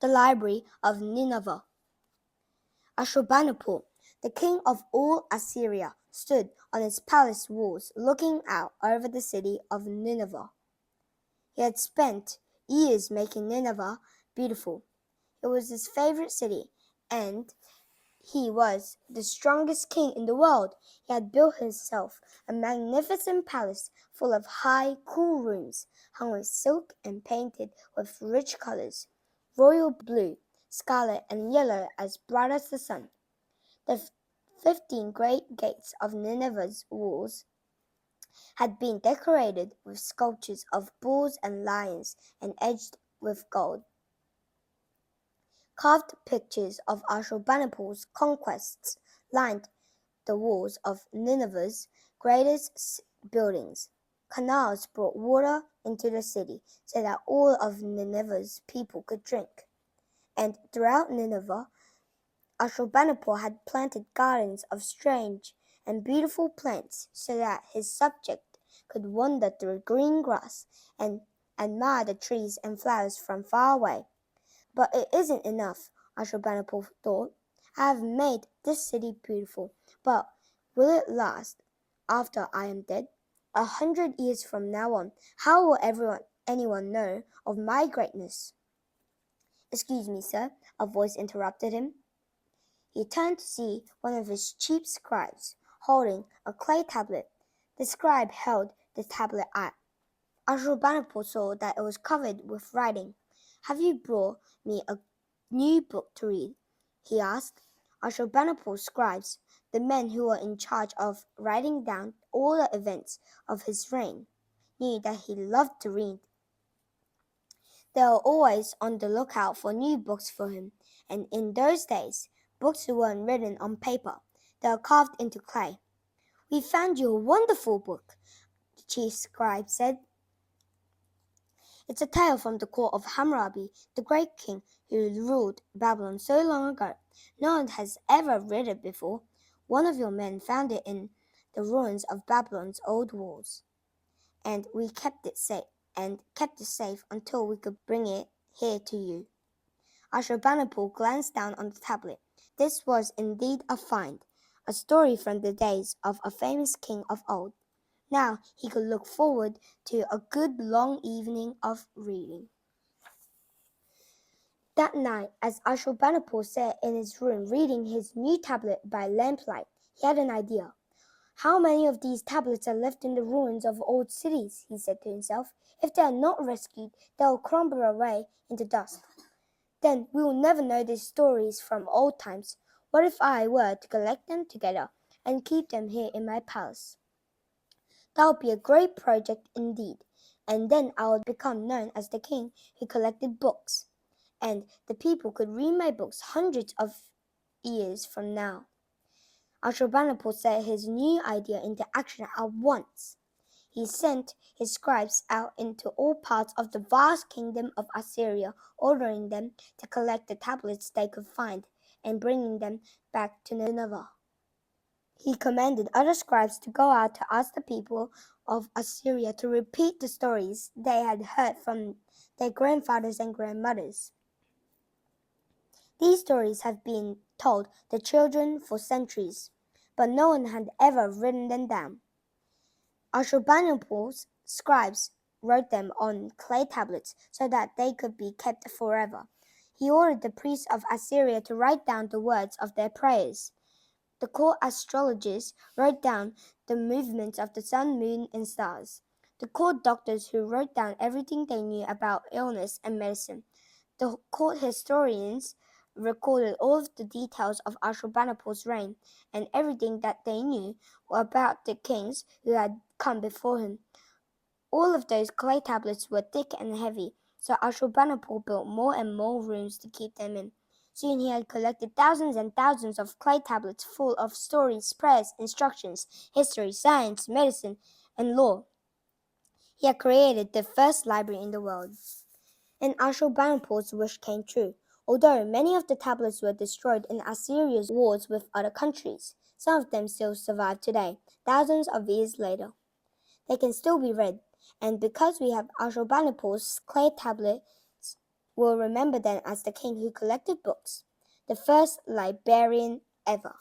The Library of Nineveh. Ashurbanipal, the king of all Assyria, stood on his palace walls looking out over the city of Nineveh. He had spent years making Nineveh beautiful. It was his favorite city, and he was the strongest king in the world. He had built himself a magnificent palace full of high, cool rooms, hung with silk and painted with rich colors, royal blue, scarlet, and yellow as bright as the sun. The 15 great gates of Nineveh's walls had been decorated with sculptures of bulls and lions and edged with gold. Carved pictures of Ashurbanipal's conquests lined the walls of Nineveh's greatest buildings. Canals brought water into the city so that all of Nineveh's people could drink. And throughout Nineveh, Ashurbanipal had planted gardens of strange and beautiful plants so that his subject could wander through green grass and admire the trees and flowers from far away. But it isn't enough, Ashurbanipal thought. I have made this city beautiful, but will it last after I am dead? 100 years from now on, how will anyone know of my greatness? Excuse me, sir, a voice interrupted him. He turned to see one of his chief scribes holding a clay tablet. The scribe held the tablet at Ashurbanipal saw that it was covered with writing. Have you brought me a new book to read? He asked. Ashurbanipal's scribes, the men who were in charge of writing down all the events of his reign, knew that he loved to read. They were always on the lookout for new books for him, and in those days, books weren't written on paper. They were carved into clay. We found you a wonderful book, the chief scribe said. It's a tale from the court of Hammurabi, the great king who ruled Babylon so long ago. No one has ever read it before. One of your men found it in the ruins of Babylon's old walls, and we kept it safe until we could bring it here to you. Ashurbanipal glanced down on the tablet. This was indeed a find, a story from the days of a famous king of old. Now he could look forward to a good long evening of reading. That night, as Ashurbanipal sat in his room reading his new tablet by lamplight, he had an idea. How many of these tablets are left in the ruins of old cities, he said to himself. If they are not rescued, they will crumble away into dust. Then we will never know these stories from old times. What if I were to collect them together and keep them here in my palace? That would be a great project indeed, and then I would become known as the king who collected books, and the people could read my books hundreds of years from now. Ashurbanipal set his new idea into action at once. He sent his scribes out into all parts of the vast kingdom of Assyria, ordering them to collect the tablets they could find and bringing them back to Nineveh. He commanded other scribes to go out to ask the people of Assyria to repeat the stories they had heard from their grandfathers and grandmothers. These stories have been told to children for centuries, but no one had ever written them down. Ashurbanipal's scribes wrote them on clay tablets so that they could be kept forever. He ordered the priests of Assyria to write down the words of their prayers. The court astrologers wrote down the movements of the sun, moon, and stars. The court doctors who wrote down everything they knew about illness and medicine. The court historians recorded all of the details of Ashurbanipal's reign and everything that they knew about the kings who had come before him. All of those clay tablets were thick and heavy, so Ashurbanipal built more and more rooms to keep them in. Soon he had collected thousands and thousands of clay tablets full of stories, prayers, instructions, history, science, medicine, and law. He had created the first library in the world. And Ashurbanipal's wish came true. Although many of the tablets were destroyed in Assyria's wars with other countries, some of them still survive today, thousands of years later. They can still be read, and because we have Ashurbanipal's clay tablets, will remember them as the king who collected books, the first librarian ever.